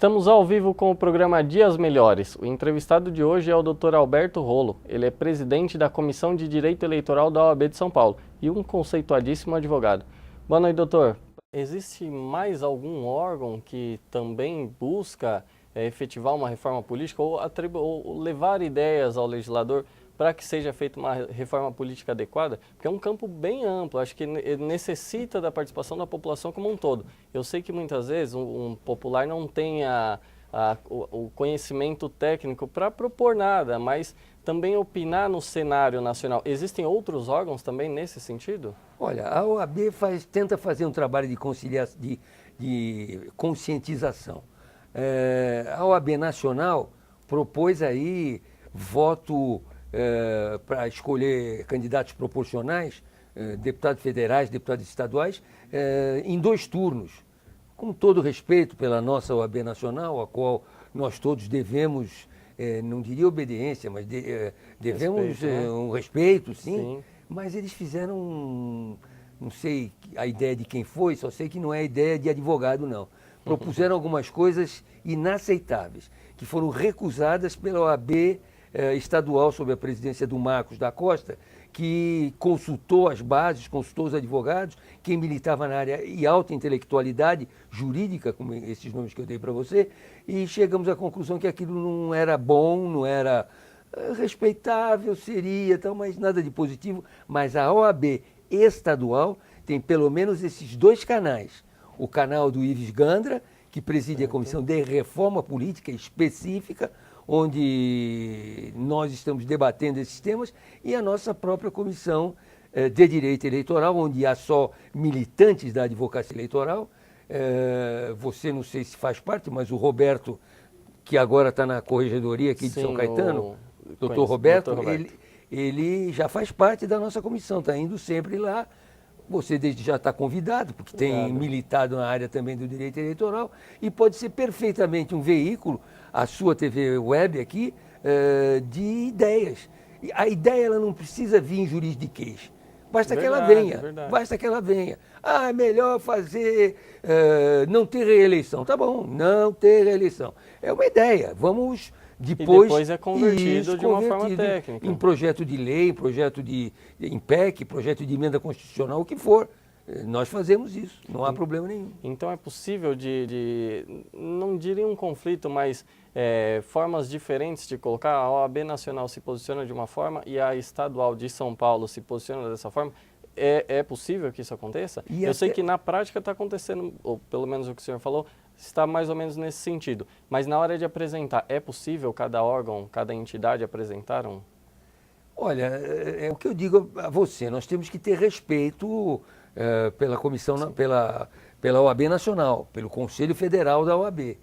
Estamos ao vivo com o programa Dias Melhores. O entrevistado de hoje é o Dr. Alberto Rolo. Ele é presidente da Comissão de Direito Eleitoral da OAB de São Paulo e um conceituadíssimo advogado. Boa noite, doutor. Existe mais algum órgão que também busca efetivar uma reforma política ou levar ideias ao legislador para que seja feita uma reforma política adequada? Porque é um campo bem amplo, acho que necessita da participação da população como um todo. Eu sei que muitas vezes um popular não tem o conhecimento técnico para propor nada, mas também opinar no cenário nacional. Existem outros órgãos também nesse sentido? Olha, a OAB tenta fazer um trabalho de conscientização. A OAB Nacional propôs aí voto para escolher candidatos proporcionais, deputados federais, deputados estaduais, em 2 turnos. Com todo respeito pela nossa OAB Nacional, a qual nós todos devemos, não diria obediência, mas devemos respeito, né? Um respeito, sim. Sim. Mas eles fizeram, não sei a ideia de quem foi, só sei que não é ideia de advogado, não. Propuseram algumas coisas inaceitáveis, que foram recusadas pela OAB estadual sob a presidência do Marcos da Costa, que consultou as bases, consultou os advogados, quem militava na área e alta intelectualidade jurídica, como esses nomes que eu dei para você, e chegamos à conclusão que aquilo não era bom, não era respeitável, seria, tal, mas nada de positivo. Mas a OAB estadual tem pelo menos esses 2 canais. O canal do Ives Gandra, que preside a Comissão de Reforma Política específica, onde nós estamos debatendo esses temas, e a nossa própria Comissão de Direito Eleitoral, onde há só militantes da advocacia eleitoral. Você não sei se faz parte, mas o Roberto, que agora está na corregedoria aqui de São Caetano, doutor Roberto, ele já faz parte da nossa comissão, está indo sempre lá. Você desde já está convidado, porque tem militado na área também do direito eleitoral, e pode ser perfeitamente um veículo, a sua TV web aqui, de ideias. E a ideia ela não precisa vir em juridiquês, basta que ela venha, basta que ela venha. Ah, é melhor fazer, não ter reeleição. Tá bom, não ter reeleição. É uma ideia, vamos... Depois é convertido de uma forma técnica. Em projeto de lei, projeto em PEC, projeto de emenda constitucional, o que for. Nós fazemos isso, não há problema nenhum. Então é possível não diria um conflito, mas formas diferentes de colocar. A OAB Nacional se posiciona de uma forma e a Estadual de São Paulo se posiciona dessa forma. É possível que isso aconteça? Eu sei que na prática está acontecendo, ou pelo menos o que o senhor falou, está mais ou menos nesse sentido. Mas na hora de apresentar, é possível cada órgão, cada entidade apresentar um? Olha, é o que eu digo a você, nós temos que ter respeito pela comissão, pela OAB Nacional, pelo Conselho Federal da OAB.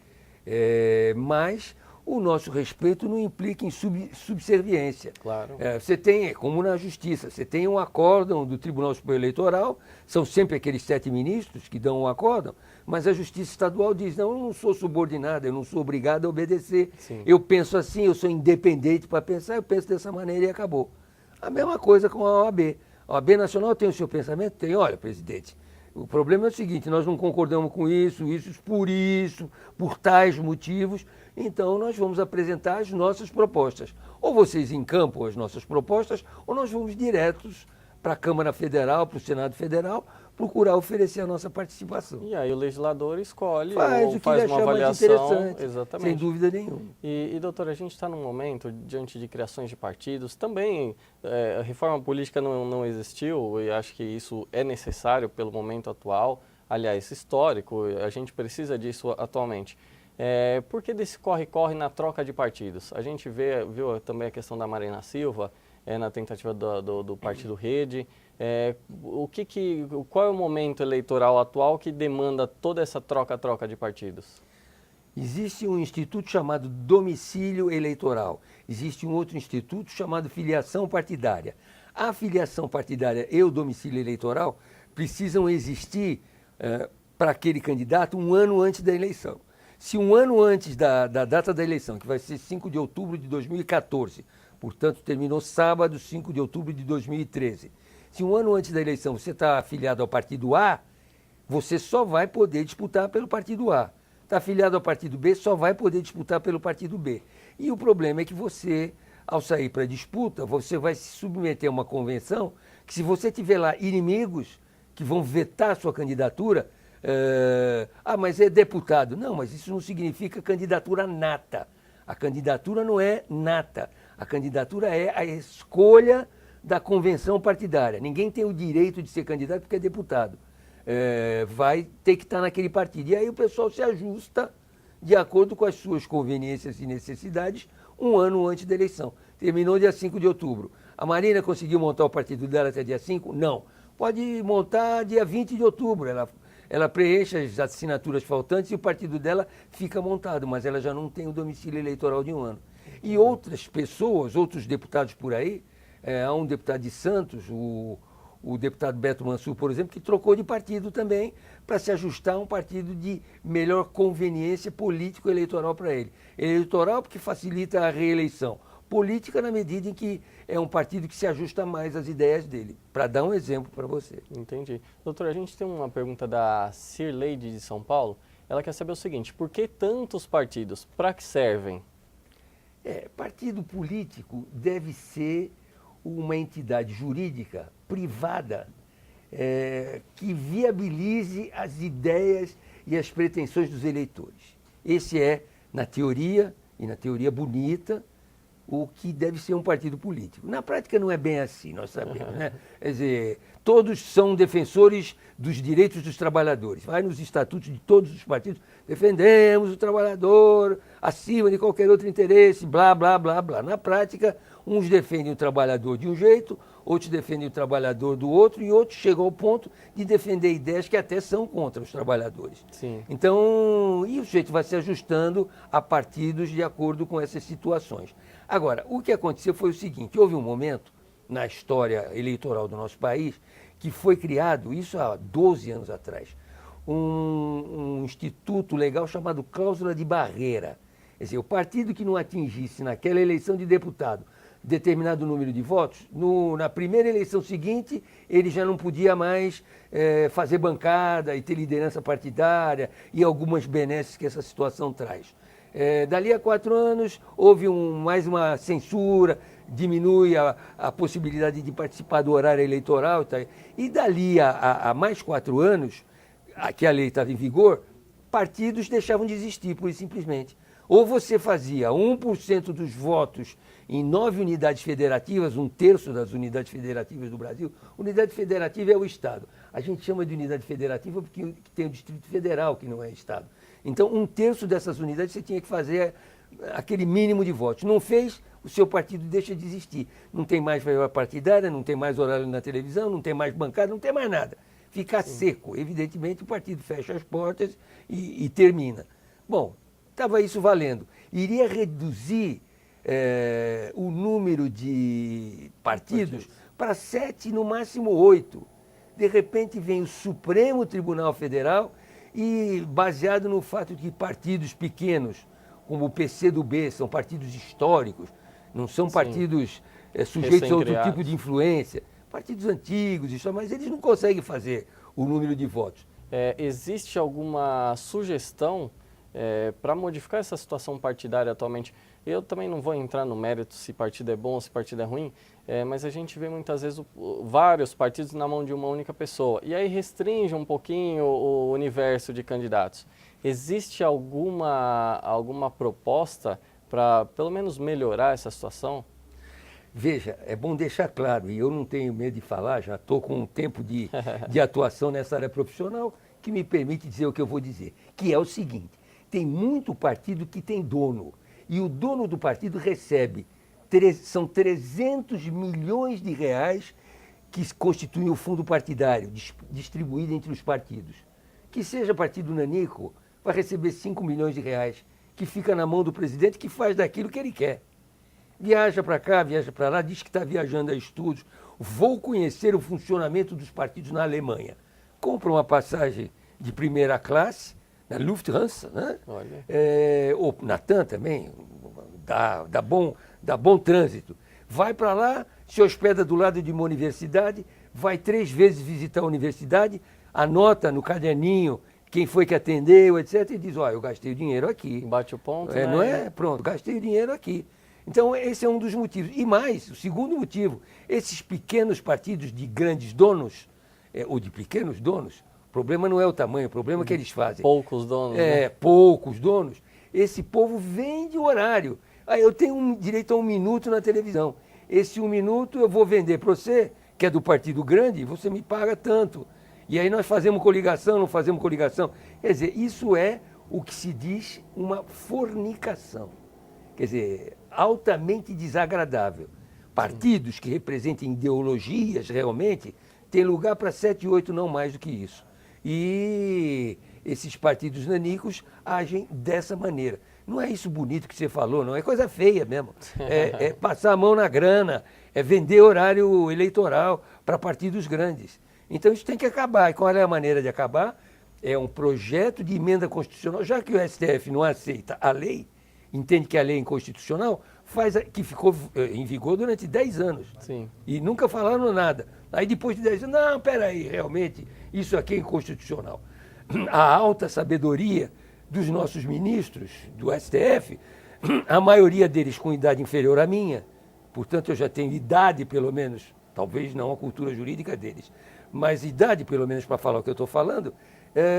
Mas o nosso respeito não implica em subserviência. Claro. Você tem, como na Justiça, você tem um acórdão do Tribunal Superior Eleitoral, são sempre aqueles 7 ministros que dão um acórdão, mas a Justiça Estadual diz, não, eu não sou subordinado, eu não sou obrigado a obedecer. Sim. Eu penso assim, eu sou independente para pensar, eu penso dessa maneira e acabou. A mesma coisa com a OAB. A OAB Nacional tem o seu pensamento? Tem. Olha, presidente, o problema é o seguinte, nós não concordamos com isso, por tais motivos, então nós vamos apresentar as nossas propostas. Ou vocês encampam as nossas propostas, ou nós vamos diretos para a Câmara Federal, para o Senado Federal, procurar oferecer a nossa participação. E aí o legislador escolhe faz uma avaliação, mais interessante, exatamente. Sem dúvida nenhuma. E doutora, a gente está num momento, diante de criações de partidos, também a reforma política não existiu, e acho que isso é necessário pelo momento atual, aliás, histórico, a gente precisa disso atualmente. Por que desse corre-corre na troca de partidos? A gente viu também a questão da Marina Silva, na tentativa do Partido Rede. Qual é o momento eleitoral atual que demanda toda essa troca de partidos? Existe um instituto chamado domicílio eleitoral. Existe um outro instituto chamado filiação partidária. A filiação partidária e o domicílio eleitoral precisam existir para aquele candidato um ano antes da eleição. Se um ano antes da data da eleição, que vai ser 5 de outubro de 2014, portanto terminou sábado, 5 de outubro de 2013, se um ano antes da eleição você está afiliado ao partido A, você só vai poder disputar pelo partido A. está afiliado ao partido B, só vai poder disputar pelo partido B. E o problema é que você, ao sair para a disputa, você vai se submeter a uma convenção que, se você tiver lá inimigos que vão vetar a sua candidatura, mas é deputado. Não, mas isso não significa candidatura nata. A candidatura não é nata. A candidatura é a escolha da convenção partidária. Ninguém tem o direito de ser candidato porque é deputado. Vai ter que estar naquele partido. E aí o pessoal se ajusta de acordo com as suas conveniências e necessidades um ano antes da eleição. Terminou dia 5 de outubro. A Marina conseguiu montar o partido dela até dia 5? Não. Pode montar dia 20 de outubro. Ela preenche as assinaturas faltantes e o partido dela fica montado, mas ela já não tem o domicílio eleitoral de um ano. E outras pessoas, outros deputados por aí, há um deputado de Santos, o deputado Beto Mansur, por exemplo, que trocou de partido também para se ajustar a um partido de melhor conveniência político-eleitoral para ele. Eleitoral porque facilita a reeleição. Política na medida em que é um partido que se ajusta mais às ideias dele. Para dar um exemplo para você. Entendi. Doutor, a gente tem uma pergunta da Cirleide de São Paulo. Ela quer saber o seguinte: por que tantos partidos? Para que servem? Partido político deve ser uma entidade jurídica privada que viabilize as ideias e as pretensões dos eleitores. Esse é, na teoria, e na teoria bonita, o que deve ser um partido político. Na prática não é bem assim, nós sabemos, né? Quer dizer, todos são defensores dos direitos dos trabalhadores. Vai nos estatutos de todos os partidos, defendemos o trabalhador acima de qualquer outro interesse, blá, blá, blá, blá. Na prática, uns defendem o trabalhador de um jeito, outros defendem o trabalhador do outro, e outros chegam ao ponto de defender ideias que até são contra os trabalhadores. Sim. Então, e o sujeito vai se ajustando a partidos de acordo com essas situações. Agora, o que aconteceu foi o seguinte: houve um momento na história eleitoral do nosso país que foi criado, isso há 12 anos atrás, um instituto legal chamado cláusula de barreira. Quer dizer, o partido que não atingisse naquela eleição de deputado determinado número de votos, na primeira eleição seguinte ele já não podia mais fazer bancada e ter liderança partidária e algumas benesses que essa situação traz. Dali a 4 anos houve mais uma censura, diminui a possibilidade de participar do horário eleitoral. E dali a mais 4 anos, que a lei estava em vigor, partidos deixavam de existir, pura e simplesmente. Ou você fazia 1% dos votos em 9 unidades federativas, 1/3 das unidades federativas do Brasil. Unidade federativa é o Estado. A gente chama de unidade federativa porque tem o Distrito Federal, que não é Estado. Então, 1/3 dessas unidades você tinha que fazer aquele mínimo de votos. Não fez, o seu partido deixa de existir. Não tem mais verba partidária, não tem mais horário na televisão, não tem mais bancada, não tem mais nada. Fica seco. Evidentemente, o partido fecha as portas e termina. Bom, estava isso valendo. Iria reduzir o número de partidos para 7, no máximo 8. De repente vem o Supremo Tribunal Federal e, baseado no fato de que partidos pequenos, como o PCdoB, são partidos históricos, não são partidos sujeitos a outro tipo de influência, partidos antigos, mas eles não conseguem fazer o número de votos. Existe alguma sugestão para modificar essa situação partidária atualmente? Eu também não vou entrar no mérito se partido é bom ou se partido é ruim, mas a gente vê muitas vezes vários partidos na mão de uma única pessoa, e aí restringe um pouquinho o universo de candidatos. Existe alguma proposta para, pelo menos, melhorar essa situação? Veja, é bom deixar claro, e eu não tenho medo de falar, já estou com um tempo de atuação nessa área profissional, que me permite dizer o que eu vou dizer, que é o seguinte: tem muito partido que tem dono, e o dono do partido recebe, são 300 milhões de reais que constituem o fundo partidário, distribuído entre os partidos. Que seja partido nanico, vai receber 5 milhões de reais, que fica na mão do presidente, que faz daquilo que ele quer. Viaja para cá, viaja para lá, diz que está viajando a estudos. Vou conhecer o funcionamento dos partidos na Alemanha. Compra uma passagem de primeira classe, na Lufthansa, né? Ou na TAM também, dá bom trânsito. Vai para lá, se hospeda do lado de uma universidade, vai 3 vezes visitar a universidade, anota no caderninho quem foi que atendeu, etc. E diz, olha, eu gastei o dinheiro aqui. Bate o ponto, É, né? não é? Pronto, gastei o dinheiro aqui. Então, esse é um dos motivos. E mais, o segundo motivo, esses pequenos partidos de grandes donos, ou de pequenos donos, o problema não é o tamanho, o problema é o que eles fazem. Poucos donos, né? Poucos donos. Esse povo vende o horário. Aí eu tenho direito a 1 minuto na televisão. Esse 1 minuto eu vou vender para você, que é do partido grande, você me paga tanto. E aí nós fazemos coligação, não fazemos coligação. Quer dizer, isso é o que se diz uma fornicação. Quer dizer, altamente desagradável. Partidos que representem ideologias realmente têm lugar para 7, 8, não mais do que isso. E esses partidos nanicos agem dessa maneira. Não é isso bonito que você falou, não. É coisa feia mesmo. É passar a mão na grana, é vender horário eleitoral para partidos grandes. Então isso tem que acabar. E qual é a maneira de acabar? É um projeto de emenda constitucional. Já que o STF não aceita a lei, entende que a lei é inconstitucional, que ficou em vigor durante 10 anos. Sim. E nunca falaram nada. Aí depois de 10 anos, não, peraí, realmente, isso aqui é inconstitucional. A alta sabedoria dos nossos ministros do STF, a maioria deles com idade inferior à minha, portanto eu já tenho idade pelo menos, talvez não a cultura jurídica deles, mas idade pelo menos para falar o que eu estou falando,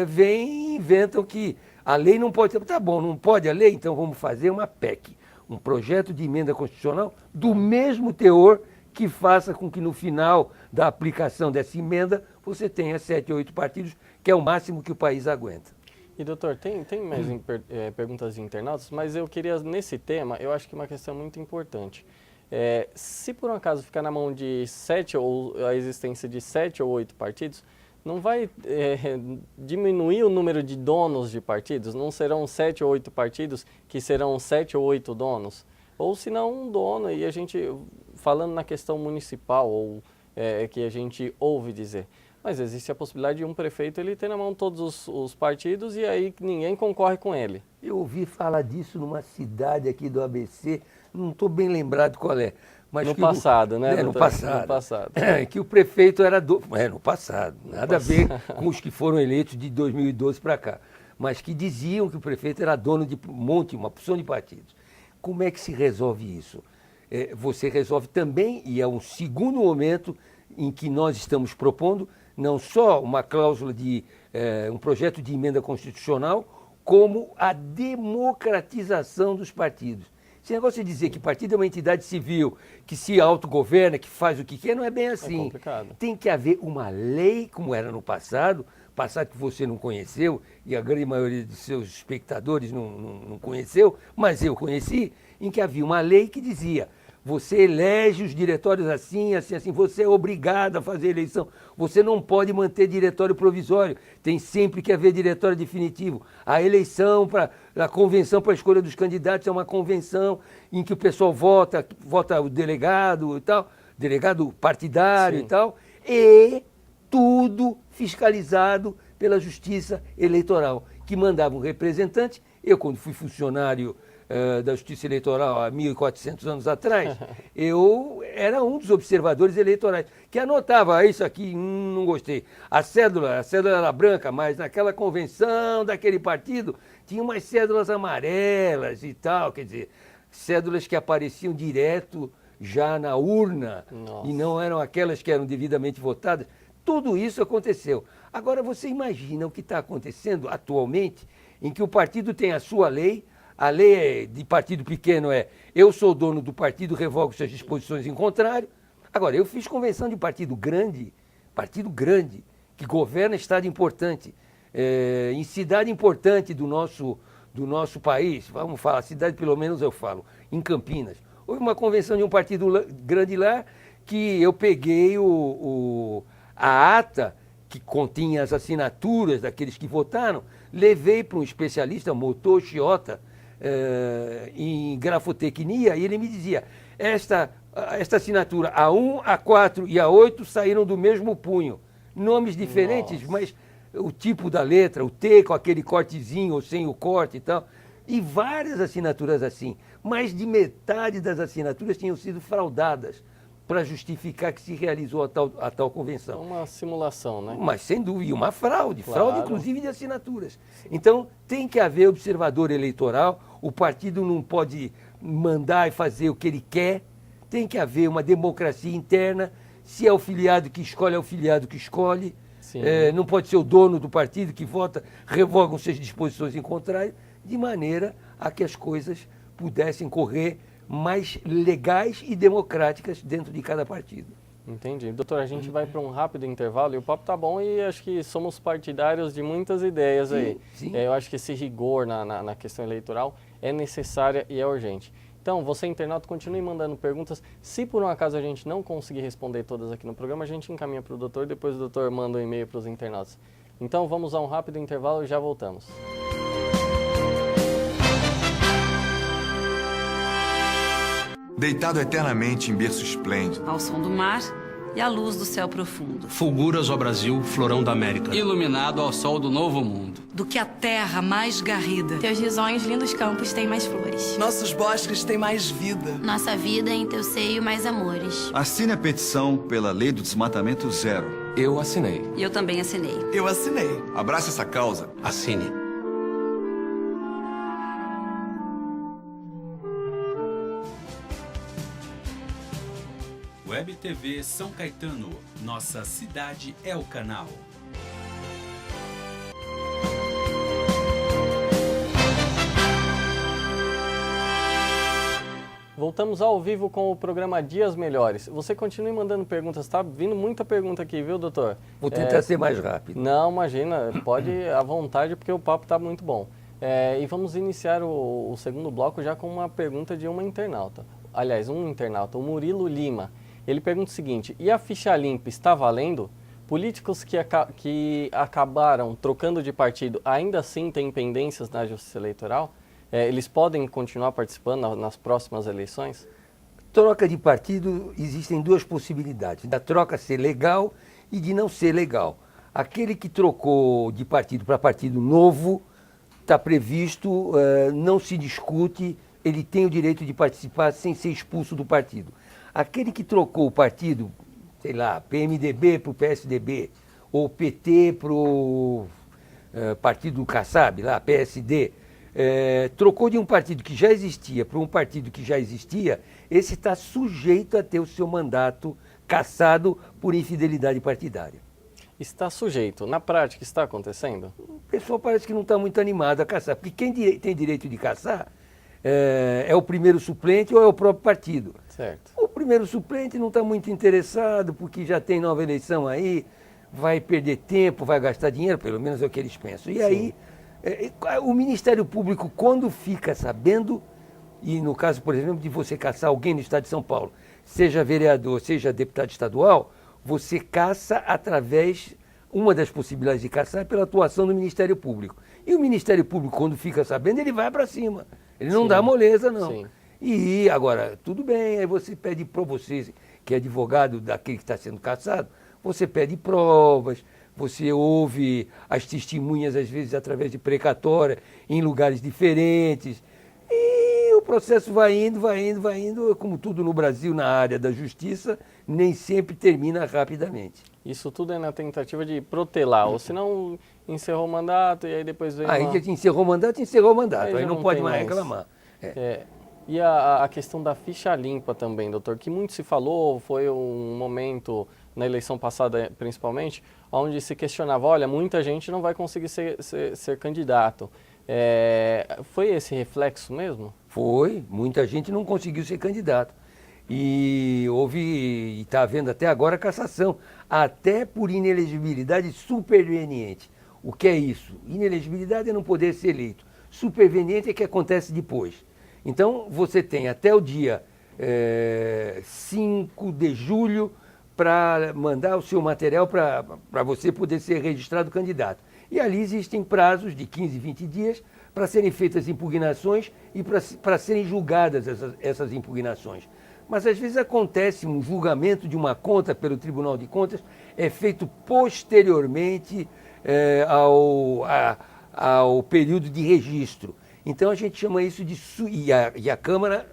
vêm e inventam que a lei não pode... Tá bom, não pode a lei, então vamos fazer uma PEC, um projeto de emenda constitucional do mesmo teor que faça com que no final da aplicação dessa emenda você tenha 7 ou 8 partidos, que é o máximo que o país aguenta. E doutor, tem mais perguntas de internautas, mas eu queria, nesse tema, eu acho que uma questão muito importante. Se por um acaso ficar na mão de 7 ou a existência de 7 ou 8 partidos, não vai diminuir o número de donos de partidos? Não serão 7 ou 8 partidos que serão 7 ou 8 donos? Ou se não um dono, e a gente, falando na questão municipal, ou que a gente ouve dizer, mas existe a possibilidade de um prefeito ele ter na mão todos os partidos e aí ninguém concorre com ele. Eu ouvi falar disso numa cidade aqui do ABC, não estou bem lembrado qual é. Mas no passado, né? No passado. No passado. Que o prefeito era no passado, nada a ver com os que foram eleitos de 2012 para cá. Mas que diziam que o prefeito era dono de uma porção de partidos. Como é que se resolve isso? Você resolve também, e é um segundo momento em que nós estamos propondo, não só uma cláusula de um projeto de emenda constitucional, como a democratização dos partidos. Esse negócio de dizer que partido é uma entidade civil, que se autogoverna, que faz o que quer, não é bem assim. É complicado. Tem que haver uma lei, como era no passado que você não conheceu, e a grande maioria de seus espectadores não conheceu, mas eu conheci, em que havia uma lei que dizia: você elege os diretórios assim, assim, assim, você é obrigado a fazer eleição, você não pode manter diretório provisório, tem sempre que haver diretório definitivo. A eleição, a convenção para a escolha dos candidatos é uma convenção em que o pessoal vota o delegado e tal, delegado partidário. Sim. E tal, e tudo fiscalizado pela Justiça Eleitoral, que mandava um representante. Eu, quando fui funcionário da Justiça Eleitoral há 1.400 anos atrás, eu era um dos observadores eleitorais, que anotava isso aqui, não gostei. A cédula era branca, mas naquela convenção daquele partido tinha umas cédulas amarelas e tal, quer dizer, cédulas que apareciam direto já na urna. Nossa. E não eram aquelas que eram devidamente votadas. Tudo isso aconteceu. Agora você imagina o que está acontecendo atualmente, em que o partido tem a sua lei. A lei de partido pequeno eu sou dono do partido, revogo suas disposições em contrário. Agora, eu fiz convenção de partido grande, que governa estado importante, em cidade importante do nosso país, vamos falar, cidade pelo menos eu falo, em Campinas. Houve uma convenção de um partido grande lá, que eu peguei a ata que continha as assinaturas daqueles que votaram, levei para um especialista, Motô Chiota, em grafotecnia, e ele me dizia: esta assinatura A1, A4 e A8 saíram do mesmo punho. Nomes diferentes, Nossa. Mas o tipo da letra, o T com aquele cortezinho ou sem o corte e tal. E várias assinaturas assim. Mais de metade das assinaturas tinham sido fraudadas. para justificar que se realizou a tal convenção. Uma simulação, né? Mas, sem dúvida, uma fraude, Claro. fraude inclusive de assinaturas. Então, tem que haver observador eleitoral, o partido não pode mandar e fazer o que ele quer, tem que haver uma democracia interna, se é o filiado que escolhe, é o filiado que escolhe, não pode ser o dono do partido que vota, revogam suas disposições em contrário, de maneira a que as coisas pudessem correr mais legais e democráticas dentro de cada partido. Entendi. Doutor, a gente vai para um rápido intervalo e o papo tá bom e acho que somos partidários de muitas ideias aí. Sim. Eu acho que esse rigor na questão eleitoral é necessária e é urgente. Então, você internauta, continue mandando perguntas. Se por um acaso a gente não conseguir responder todas aqui no programa, a gente encaminha para o doutor, depois o doutor manda um e-mail para os internautas. Então, vamos a um rápido intervalo e já voltamos. Deitado eternamente em berço esplêndido, ao som do mar e à luz do céu profundo. Fulguras ao Brasil, florão da América. Iluminado ao sol do novo mundo. Do que a terra mais garrida. Teus risonhos, lindos campos têm mais flores. Nossos bosques têm mais vida. Nossa vida em teu seio mais amores. assine a petição pela lei do desmatamento zero. Eu assinei. E eu também assinei. Eu assinei. Abrace essa causa. Assine. Web TV São Caetano. Nossa cidade é o canal. Voltamos ao vivo com o programa Dias Melhores. Você continue mandando perguntas, tá vindo muita pergunta aqui, viu, doutor? Vou tentar ser mais rápido. Não, imagina, pode à vontade porque o papo está muito bom. E vamos iniciar o segundo bloco já com uma pergunta de uma internauta. Aliás, um internauta, o Murilo Lima. Ele pergunta o seguinte: e a ficha limpa está valendo? Políticos que acabaram trocando de partido ainda assim têm pendências na justiça eleitoral? Eles podem continuar participando nas próximas eleições? Troca de partido, existem duas possibilidades: da troca ser legal e de não ser legal. Aquele que trocou de partido para partido novo, está previsto, não se discute, ele tem o direito de participar sem ser expulso do partido. Aquele que trocou o partido, sei lá, PMDB para o PSDB, ou PT para o partido Kassab, lá, PSD, trocou de um partido que já existia para um partido que já existia, esse está sujeito a ter o seu mandato cassado por infidelidade partidária. Está sujeito. Na prática, está acontecendo? O pessoal parece que não está muito animado a caçar, porque quem tem direito de caçar é o primeiro suplente ou é o próprio partido. Certo. O primeiro suplente não está muito interessado, porque já tem nova eleição aí, vai perder tempo, vai gastar dinheiro, pelo menos é o que eles pensam. E Sim. aí, o Ministério Público, quando fica sabendo, e no caso, por exemplo, de você caçar alguém no estado de São Paulo, seja vereador, seja deputado estadual, você caça através, uma das possibilidades de caçar é pela atuação do Ministério Público. E o Ministério Público, quando fica sabendo, ele vai para cima. Ele não Sim. dá moleza, não. Sim. E agora, tudo bem, aí você pede para você, que é advogado daquele que está sendo caçado, você pede provas, você ouve as testemunhas, às vezes, através de precatória, em lugares diferentes. E o processo vai indo, como tudo no Brasil, na área da justiça, nem sempre termina rapidamente. Isso tudo é na tentativa de protelar, ou senão encerrou o mandato e aí depois vem Aí uma... que encerrou o mandato, aí já não pode tem mais reclamar. E a questão da ficha limpa também, doutor, que muito se falou, foi um momento, na eleição passada principalmente, onde se questionava, olha, muita gente não vai conseguir ser candidato. Foi esse reflexo mesmo? Foi, muita gente não conseguiu ser candidato. E está havendo até agora cassação, até por inelegibilidade superveniente. O que é isso? Inelegibilidade é não poder ser eleito. Superveniente é que acontece depois. Então, você tem até o dia 5 de julho para mandar o seu material para você poder ser registrado candidato. E ali existem prazos de 15, 20 dias para serem feitas impugnações e para serem julgadas essas impugnações. Mas às vezes acontece um julgamento de uma conta pelo Tribunal de Contas, é feito posteriormente ao período de registro. Então a gente chama isso de... E a Câmara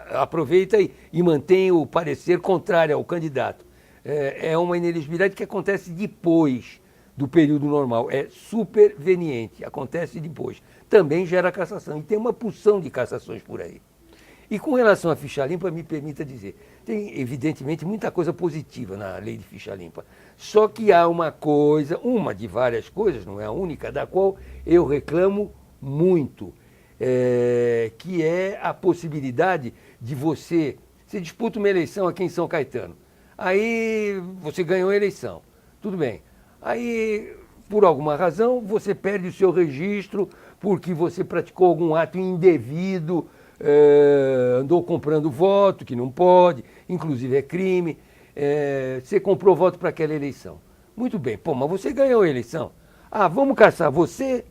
aproveita e mantém o parecer contrário ao candidato. É uma inelegibilidade que acontece depois do período normal, é superveniente, acontece depois. Também gera cassação, e tem uma porção de cassações por aí. E com relação à ficha limpa, me permita dizer, tem evidentemente muita coisa positiva na lei de ficha limpa, só que há uma coisa, uma de várias coisas, não é a única, da qual eu reclamo muito, que é a possibilidade de você disputa uma eleição aqui em São Caetano, aí você ganhou a eleição, tudo bem. Aí, por alguma razão, você perde o seu registro porque você praticou algum ato indevido, andou comprando voto, que não pode, inclusive é crime, você comprou voto para aquela eleição. Muito bem, pô, mas você ganhou a eleição. Ah, vamos caçar você,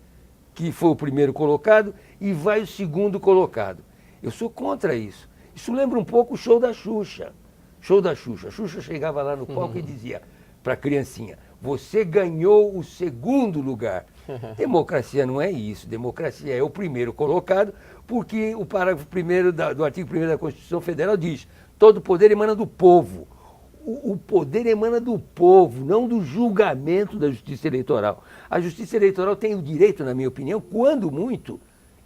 que foi o primeiro colocado, e vai o segundo colocado. Eu sou contra isso. Isso lembra um pouco o show da Xuxa. Show da Xuxa. A Xuxa chegava lá no palco e dizia para a criancinha, você ganhou o segundo lugar. Democracia não é isso. Democracia é o primeiro colocado, porque o parágrafo 1º do artigo 1º da Constituição Federal diz, todo poder emana do povo. O poder emana do povo, não do julgamento da Justiça Eleitoral. A Justiça Eleitoral tem o direito, na minha opinião, quando muito,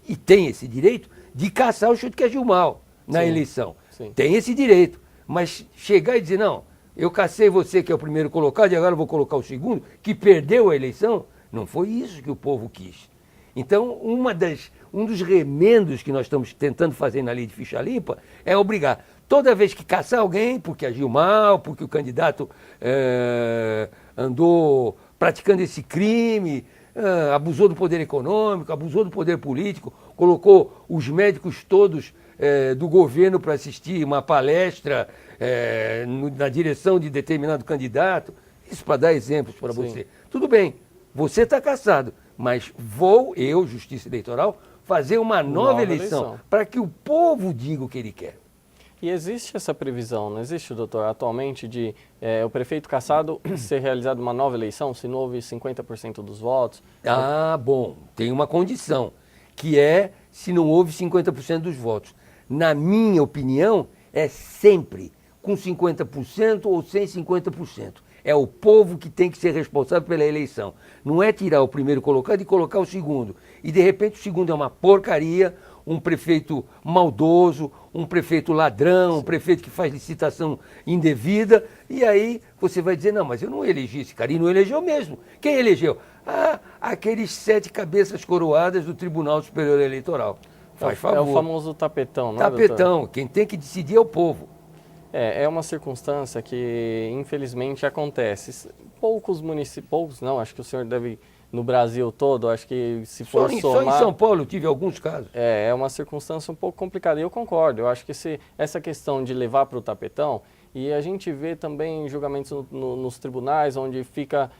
e tem esse direito, de caçar o chute que agiu mal na eleição. Sim. Tem esse direito. Mas chegar e dizer, não, eu cacei você que é o primeiro colocado e agora eu vou colocar o segundo, que perdeu a eleição, não foi isso que o povo quis. Então, um dos remendos que nós estamos tentando fazer na lei de ficha limpa é obrigar, toda vez que caçar alguém, porque agiu mal, porque o candidato andou praticando esse crime, abusou do poder econômico, abusou do poder político, colocou os médicos todos do governo para assistir uma palestra na direção de determinado candidato, isso para dar exemplos para você. Tudo bem, você está caçado, mas vou eu, Justiça Eleitoral, fazer uma nova eleição para que o povo diga o que ele quer. E existe essa previsão, não existe, doutor, atualmente, de o prefeito cassado ser realizada uma nova eleição, se não houve 50% dos votos? Ah, bom, tem uma condição, que é se não houve 50% dos votos. Na minha opinião, é sempre com 50% ou sem 50%. É o povo que tem que ser responsável pela eleição. Não é tirar o primeiro colocado e colocar o segundo. E, de repente, o segundo é uma porcaria, um prefeito maldoso, um prefeito ladrão, um prefeito que faz licitação indevida. E aí você vai dizer, não, mas eu não elegi esse cara. E não elegeu mesmo. Quem elegeu? Ah, aqueles 7 cabeças coroadas do Tribunal Superior Eleitoral. Faz favor. É o famoso tapetão, não é, tapetão. Doutor? Quem tem que decidir é o povo. É uma circunstância que, infelizmente, acontece. Poucos municípios, não, acho que o senhor deve, no Brasil todo, acho que se for somar... Só em São Paulo eu tive alguns casos. É uma circunstância um pouco complicada, e eu concordo. Eu acho que essa questão de levar para o tapetão, e a gente vê também julgamentos nos tribunais, onde fica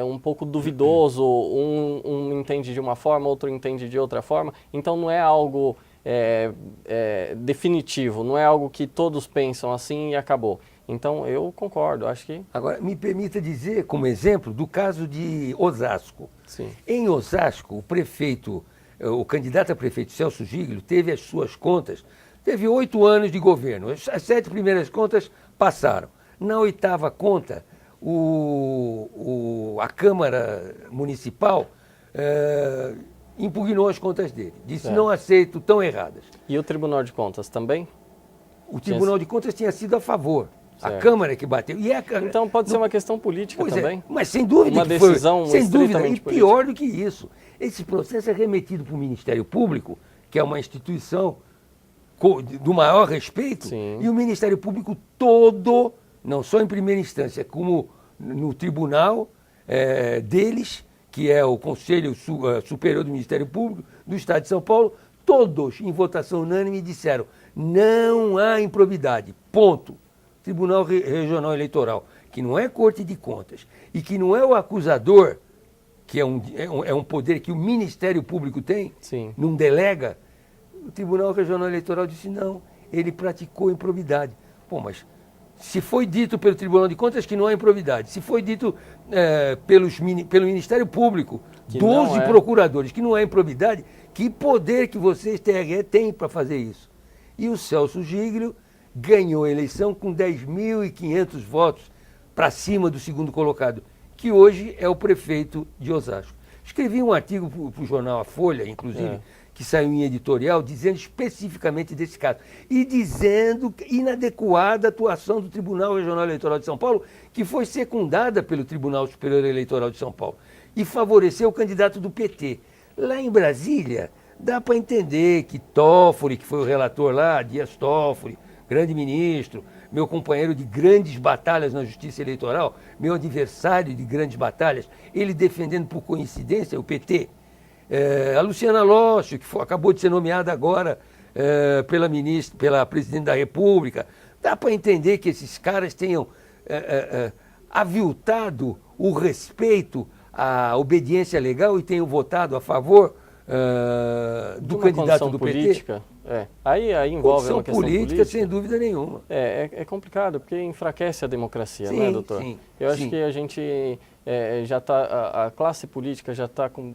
um pouco duvidoso, um entende de uma forma, outro entende de outra forma, então não é algo... definitivo, não é algo que todos pensam assim e acabou. Então eu concordo, acho que... Agora, me permita dizer, como exemplo, do caso de Osasco. Sim. Em Osasco, o candidato a prefeito Celso Giglio teve as suas contas, teve 8 anos de governo, as 7 primeiras contas passaram. Na 8ª conta, a Câmara Municipal impugnou as contas dele. Disse, não aceito, tão erradas. E o Tribunal de Contas também? O Tribunal de Contas tinha sido a favor. Certo. A Câmara que bateu. Então pode ser uma questão política também? Mas sem dúvida uma que foi. Decisão sem dúvida. E pior política. do que isso. Esse processo é remetido para o Ministério Público, que é uma instituição do maior respeito, Sim. E o Ministério Público todo, não só em primeira instância, como no tribunal deles, que é o Conselho Superior do Ministério Público do Estado de São Paulo, todos, em votação unânime, disseram não há improbidade, ponto. Tribunal Regional Eleitoral, que não é Corte de Contas e que não é o acusador, que é um poder que o Ministério Público tem, Sim. Não delega, o Tribunal Regional Eleitoral disse não, ele praticou improbidade. Pô, mas se foi dito pelo Tribunal de Contas que não há improbidade, se foi dito pelo Ministério Público, que 12 procuradores, que não há improbidade, que poder que vocês, TRE, têm para fazer isso? E o Celso Giglio ganhou a eleição com 10.500 votos para cima do segundo colocado, que hoje é o prefeito de Osasco. Escrevi um artigo para o jornal A Folha, inclusive, que saiu em editorial, dizendo especificamente desse caso. E dizendo inadequada a atuação do Tribunal Regional Eleitoral de São Paulo, que foi secundada pelo Tribunal Superior Eleitoral de São Paulo, e favoreceu o candidato do PT. Lá em Brasília, dá para entender que Toffoli, que foi o relator lá, Dias Toffoli, grande ministro, meu companheiro de grandes batalhas na justiça eleitoral, meu adversário de grandes batalhas, ele defendendo por coincidência o PT. A Luciana Losso, que acabou de ser nomeada agora pela presidente da República. Dá para entender que esses caras tenham aviltado o respeito à obediência legal e tenham votado a favor do candidato do política, PT. Aí envolve uma questão política, sem dúvida nenhuma. É complicado, porque enfraquece a democracia, sim, né, doutor? Sim, Eu acho que a gente já está, a classe política já está com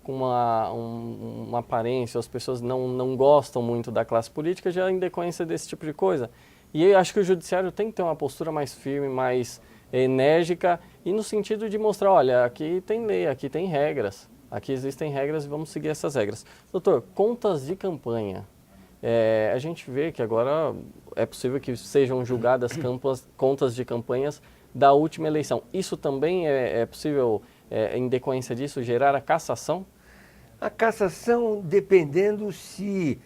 uma aparência, as pessoas não gostam muito da classe política já em decorrência desse tipo de coisa. E eu acho que o judiciário tem que ter uma postura mais firme, mais enérgica, e no sentido de mostrar, olha, aqui tem lei, aqui tem regras, aqui existem regras e vamos seguir essas regras. Doutor, contas de campanha. A gente vê que agora é possível que sejam julgadas contas de campanhas da última eleição. Isso também é possível, em decorrência disso, gerar a cassação? A cassação, dependendo se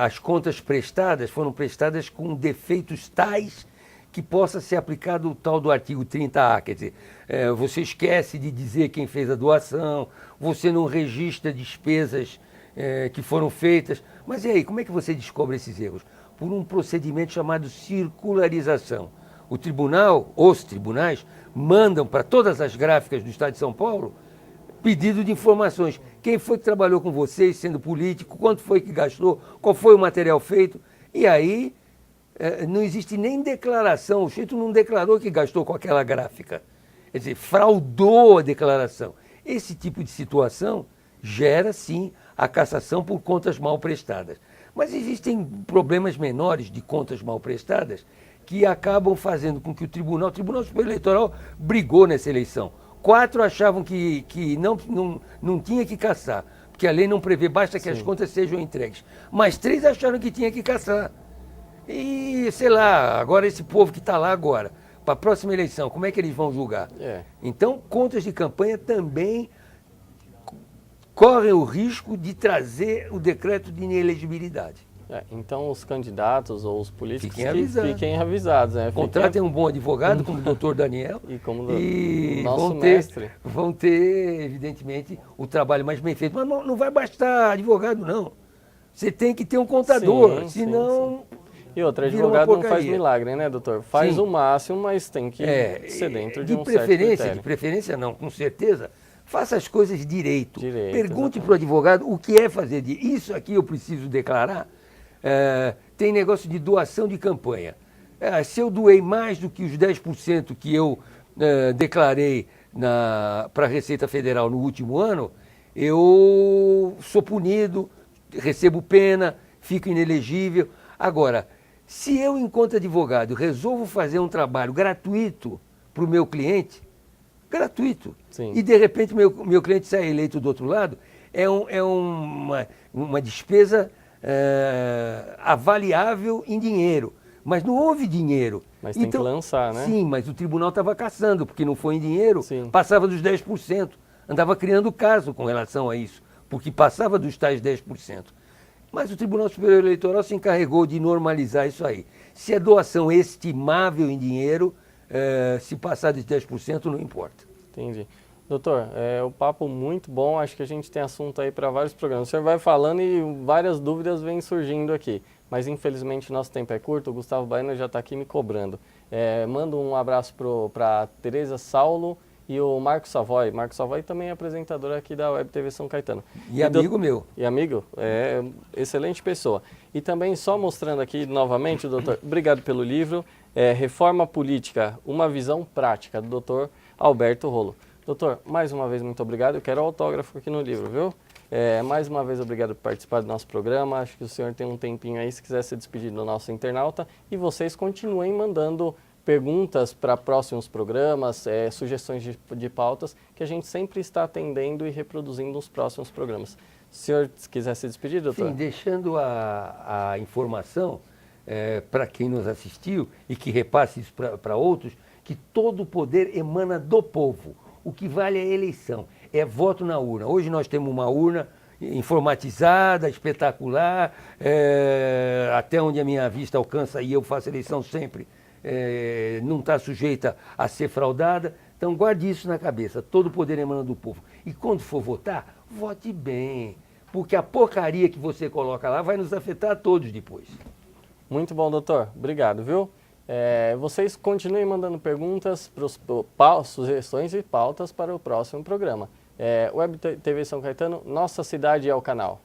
as contas prestadas foram prestadas com defeitos tais que possa ser aplicado o tal do artigo 30A, quer dizer, você esquece de dizer quem fez a doação, você não registra despesas que foram feitas. Mas e aí, como é que você descobre esses erros? Por um procedimento chamado circularização. O tribunal, os tribunais, mandam para todas as gráficas do Estado de São Paulo pedido de informações. Quem foi que trabalhou com vocês, sendo político, quanto foi que gastou, qual foi o material feito. E aí não existe nem declaração, o sujeito não declarou que gastou com aquela gráfica. Quer dizer, fraudou a declaração. Esse tipo de situação gera, sim, a cassação por contas mal prestadas. Mas existem problemas menores de contas mal prestadas que acabam fazendo com que o Tribunal Superior Eleitoral brigou nessa eleição. 4 achavam que não tinha que cassar, porque a lei não prevê, basta que as contas sejam entregues. Mas 3 acharam que tinha que cassar. E, sei lá, agora esse povo que está lá agora, para a próxima eleição, como é que eles vão julgar? Então, contas de campanha também correm o risco de trazer o decreto de inelegibilidade. Então, os candidatos ou os políticos fiquem avisados. Né? Contratem um bom advogado, como o doutor Daniel, e como e nosso mestre. Vão ter, evidentemente, o trabalho mais bem feito. Mas não vai bastar advogado, não. Você tem que ter um contador, senão... Sim. E outra, advogado não faz milagre, né, doutor? Faz o máximo, mas tem que ser dentro de um certo critério. De preferência não, com certeza. Faça as coisas direito. Pergunte para o advogado o que é fazer isso aqui eu preciso declarar. Tem negócio de doação de campanha. Se eu doei mais do que os 10% que eu declarei para a Receita Federal no último ano, eu sou punido, recebo pena, fico inelegível. Agora, se eu, enquanto advogado, resolvo fazer um trabalho gratuito para o meu cliente, gratuito, e de repente meu cliente sai eleito do outro lado, é uma despesa avaliável em dinheiro. Mas não houve dinheiro. Mas tem que lançar, né? Sim, mas o tribunal estava caçando, porque não foi em dinheiro, passava dos 10%. Andava criando caso com relação a isso, porque passava dos tais 10%. Mas o Tribunal Superior Eleitoral se encarregou de normalizar isso aí. Se é doação estimável em dinheiro, se passar de 10% não importa. Entendi. Doutor, o papo muito bom, acho que a gente tem assunto aí para vários programas. O senhor vai falando e várias dúvidas vêm surgindo aqui, mas infelizmente nosso tempo é curto, o Gustavo Baena já está aqui me cobrando. Mando um abraço para Tereza Saulo e o Marcos Savoy. Marcos Savoy também é apresentador aqui da Web TV São Caetano. E amigo meu. E amigo, excelente pessoa. E também só mostrando aqui novamente, doutor, obrigado pelo livro, Reforma Política, uma visão prática, do doutor Alberto Rollo. Doutor, mais uma vez, muito obrigado. Eu quero autógrafo aqui no livro, viu? Mais uma vez, obrigado por participar do nosso programa. Acho que o senhor tem um tempinho aí, se quiser se despedir do nosso internauta. E vocês continuem mandando perguntas para próximos programas, sugestões de pautas, que a gente sempre está atendendo e reproduzindo nos próximos programas. Se o senhor quiser se despedir, doutor? Sim, deixando a informação para quem nos assistiu e que repasse isso para outros, que todo o poder emana do povo. O que vale é a eleição, é voto na urna. Hoje nós temos uma urna informatizada, espetacular, até onde a minha vista alcança, e eu faço eleição sempre, não está sujeita a ser fraudada. Então guarde isso na cabeça, todo o poder emana do povo. E quando for votar, vote bem, porque a porcaria que você coloca lá vai nos afetar a todos depois. Muito bom, doutor. Obrigado, viu? Vocês continuem mandando perguntas, sugestões e pautas para o próximo programa. Web TV São Caetano, nossa cidade é o canal.